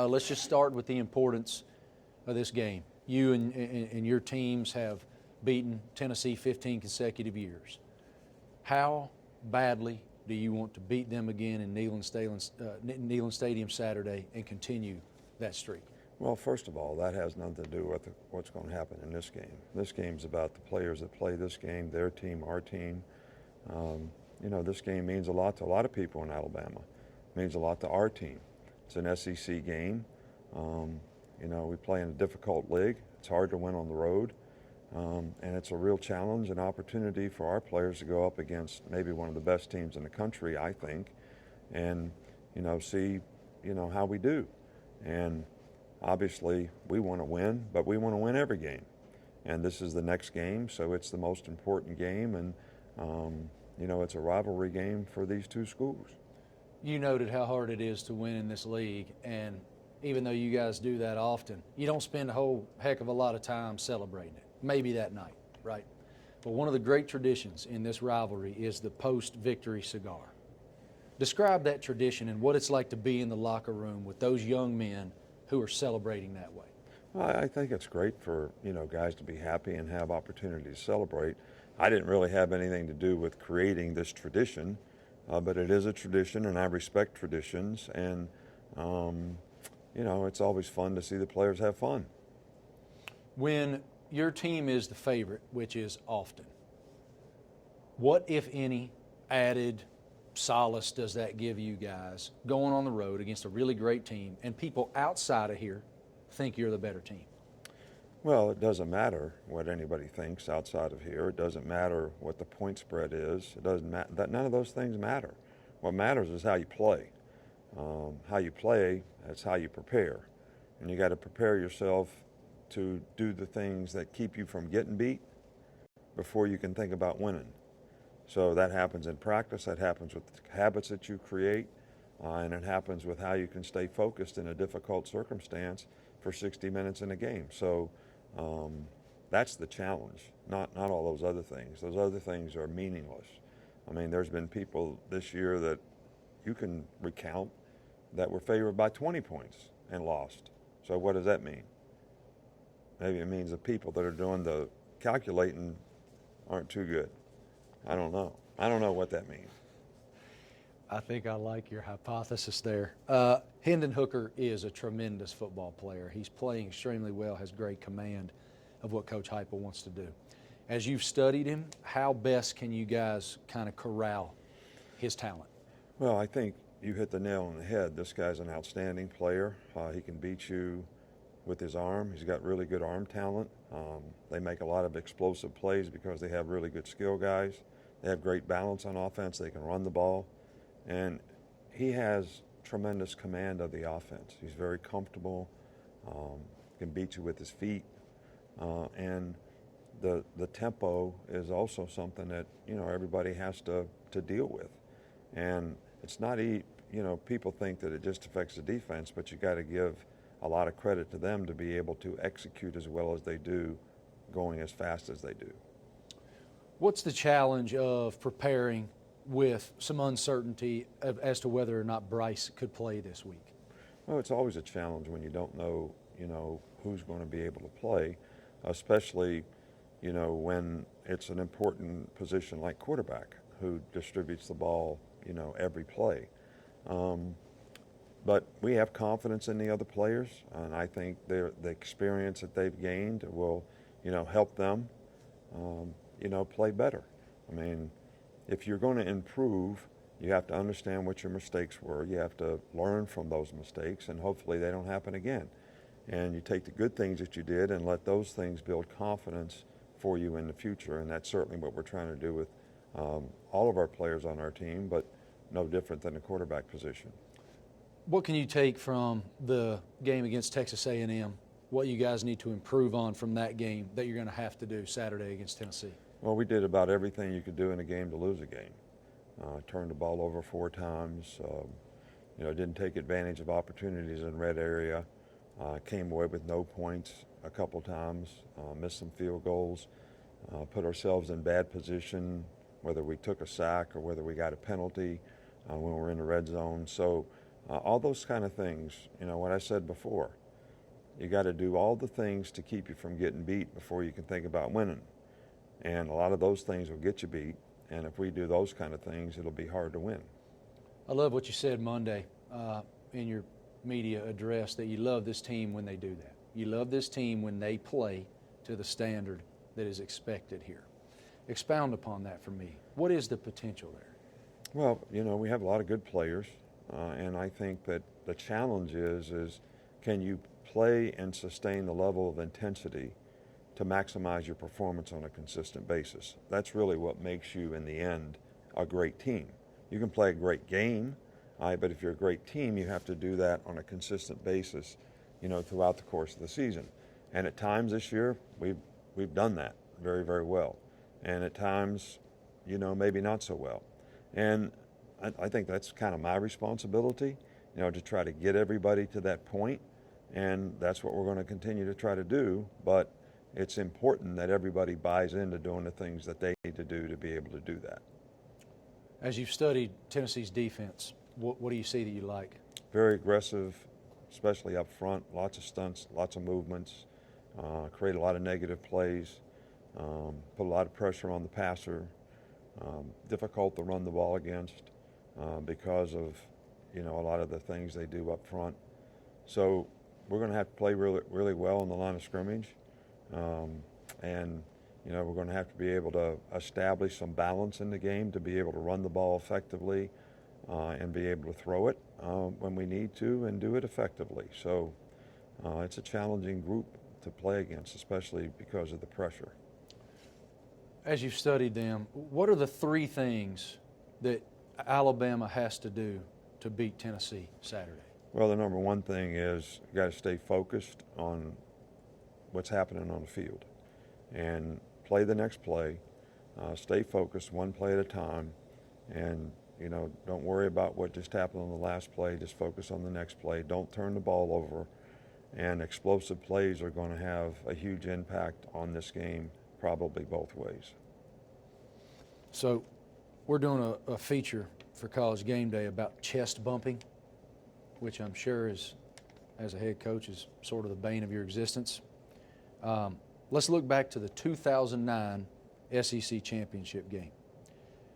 Let's just start with the importance of this game. You and your teams have beaten Tennessee 15 consecutive years. How badly do you want to beat them again in Neyland Stadium Saturday and continue that streak? Well, first of all, that has nothing to do with what's going to happen in this game. This game's about the players that play this game, their team, our team. This game means a lot to a lot of people in Alabama. It means a lot to our team. It's an SEC game. We play in a difficult league. It's hard to win on the road. And it's a real challenge and opportunity for our players to go up against maybe one of the best teams in the country, I think, and, see, how we do. And obviously we want to win, but we want to win every game. And this is the next game, so it's the most important game. And, it's a rivalry game for these two schools. You noted how hard it is to win in this league, and even though you guys do that often, you don't spend a whole heck of a lot of time celebrating it. Maybe that night, right? But one of the great traditions in this rivalry is the post-victory cigar. Describe that tradition and what it's like to be in the locker room with those young men who are celebrating that way. Well, I think it's great for, guys to be happy and have opportunity to celebrate. I didn't really have anything to do with creating this tradition, but it is a tradition, and I respect traditions. And, it's always fun to see the players have fun. When your team is the favorite, which is often, what, if any, added solace does that give you guys going on the road against a really great team and people outside of here think you're the better team? Well, it doesn't matter what anybody thinks outside of here. It doesn't matter what the point spread is. It doesn't matter. None of those things matter. What matters is how you play. How you play, that's how you prepare. And you got to prepare yourself to do the things that keep you from getting beat before you can think about winning. So that happens in practice, that happens with the habits that you create, and it happens with how you can stay focused in a difficult circumstance for 60 minutes in a game. So that's the challenge, not all those other things. Those other things are meaningless. I mean, there's been people this year that you can recount that were favored by 20 points and lost. So what does that mean? Maybe it means the people that are doing the calculating aren't too good. I don't know. I don't know what that means. I think I like your hypothesis there. Hendon Hooker is a tremendous football player. He's playing extremely well, has great command of what Coach Heupel wants to do. As you've studied him, how best can you guys kind of corral his talent? Well, I think you hit the nail on the head. This guy's an outstanding player. He can beat you with his arm. He's got really good arm talent. They make a lot of explosive plays because they have really good skill guys. They have great balance on offense. They can run the ball. And he has tremendous command of the offense. He's very comfortable, can beat you with his feet. And the tempo is also something that, everybody has to deal with. And it's not people think that it just affects the defense, but you got to give a lot of credit to them to be able to execute as well as they do, going as fast as they do. What's the challenge of preparing with some uncertainty as to whether or not Bryce could play this week? Well, it's always a challenge when you don't know, who's going to be able to play, especially, when it's an important position like quarterback who distributes the ball, every play. But we have confidence in the other players, and I think the experience that they've gained will, help them, play better. I mean, if you're going to improve, you have to understand what your mistakes were. You have to learn from those mistakes, and hopefully they don't happen again. And you take the good things that you did and let those things build confidence for you in the future, and that's certainly what we're trying to do with all of our players on our team, but no different than the quarterback position. What can you take from the game against Texas A&M, what you guys need to improve on from that game that you're going to have to do Saturday against Tennessee? Well, we did about everything you could do in a game to lose a game. Turned the ball over 4 times, didn't take advantage of opportunities in red area, came away with no points a couple times, missed some field goals, put ourselves in bad position, whether we took a sack or whether we got a penalty when we were in the red zone. So all those kind of things. You know, what I said before, you got to do all the things to keep you from getting beat before you can think about winning. And a lot of those things will get you beat. And if we do those kind of things, it'll be hard to win. I love what you said Monday in your media address, that you love this team when they do that. You love this team when they play to the standard that is expected here. Expound upon that for me. What is the potential there? Well, you know, we have a lot of good players, and I think that the challenge is can you play and sustain the level of intensity to maximize your performance on a consistent basis? That's really what makes you, in the end, a great team. You can play a great game, but if you're a great team, you have to do that on a consistent basis, you know, throughout the course of the season. And at times this year, we've done that very, very well. And at times, you know, maybe not so well. And I think that's kind of my responsibility, you know, to try to get everybody to that point. And that's what we're going to continue to try to do. But it's important that everybody buys into doing the things that they need to do to be able to do that. As you've studied Tennessee's defense, what do you see that you like? Very aggressive, especially up front. Lots of stunts, lots of movements, create a lot of negative plays, put a lot of pressure on the passer, difficult to run the ball against because of, you know, a lot of the things they do up front. So we're going to have to play really, really well on the line of scrimmage. And, you know, we're going to have to be able to establish some balance in the game to be able to run the ball effectively and be able to throw it when we need to and do it effectively. So it's a challenging group to play against, especially because of the pressure. As you've studied them, what are the three things that Alabama has to do to beat Tennessee Saturday? Well, the number one thing is you got to stay focused on what's happening on the field and play the next play. Stay focused one play at a time, and, you know, don't worry about what just happened on the last play. Just focus on the next play. Don't turn the ball over, and explosive plays are going to have a huge impact on this game, probably both ways. So we're doing a feature for College Game Day about chest bumping, which I'm sure is, as a head coach, is sort of the bane of your existence. Let's look back to the 2009 SEC championship game.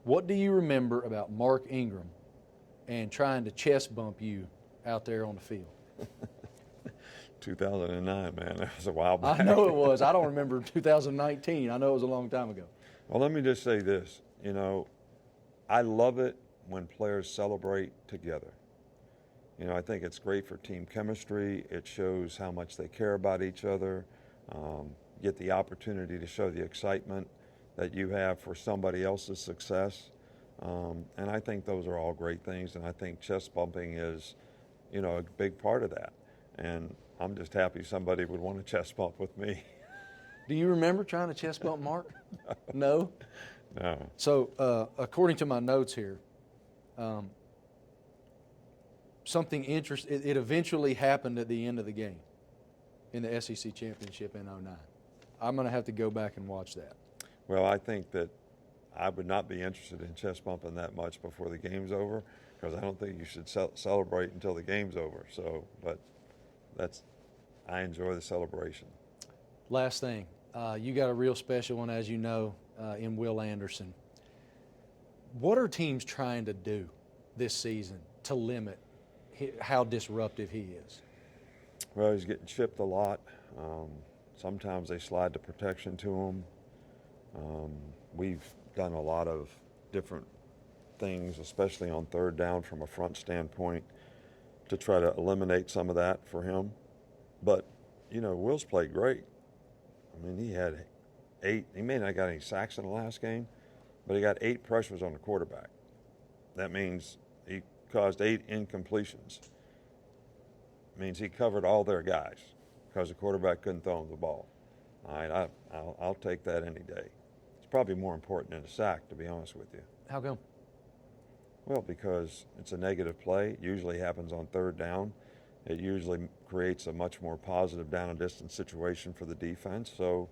What do you remember about Mark Ingram and trying to chest bump you out there on the field? 2009, man, that was a while back. I know it was. I don't remember 2019. I know it was a long time ago. Well, let me just say this. You know, I love it when players celebrate together. You know, I think it's great for team chemistry. It shows how much they care about each other. Get the opportunity to show the excitement that you have for somebody else's success. And I think those are all great things. And I think chest bumping is, you know, a big part of that. And I'm just happy somebody would want to chest bump with me. Do you remember trying to chest bump Mark? No? No. So according to my notes here, something interesting, it eventually happened at the end of the game in the SEC championship in 2009. I'm going to have to go back and watch that. Well, I think that I would not be interested in chest bumping that much before the game's over, because I don't think you should celebrate until the game's over. So, but I enjoy the celebration. Last thing, you got a real special one, as you know, in Will Anderson. What are teams trying to do this season to limit how disruptive he is? Well, he's getting chipped a lot. Sometimes they slide the protection to him. We've done a lot of different things, especially on third down from a front standpoint, to try to eliminate some of that for him. But, you know, Will's played great. I mean, he had 8. He may not have got any sacks in the last game, but he got 8 pressures on the quarterback. That means he caused 8 incompletions. It means he covered all their guys because the quarterback couldn't throw him the ball. All right, I'll take that any day. It's probably more important than a sack, to be honest with you. How come? Well, because it's a negative play. It usually happens on third down. It usually creates a much more positive down and distance situation for the defense. So,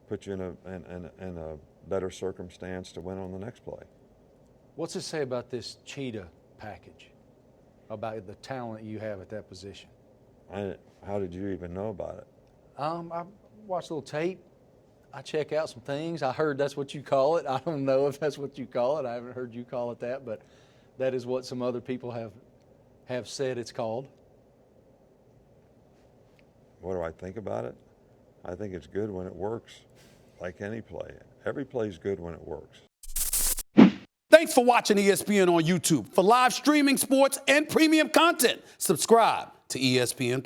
put you in a better circumstance to win on the next play. What's it say about this cheetah package? about the talent you have at that position. How did you even know about it? I watched a little tape. I check out some things. I heard that's what you call it. I don't know if that's what you call it. I haven't heard you call it that, but that is what some other people have said it's called. What do I think about it? I think it's good when it works, like any play. Every play is good when it works. Thanks for watching ESPN on YouTube. For live streaming sports and premium content, subscribe to ESPN+.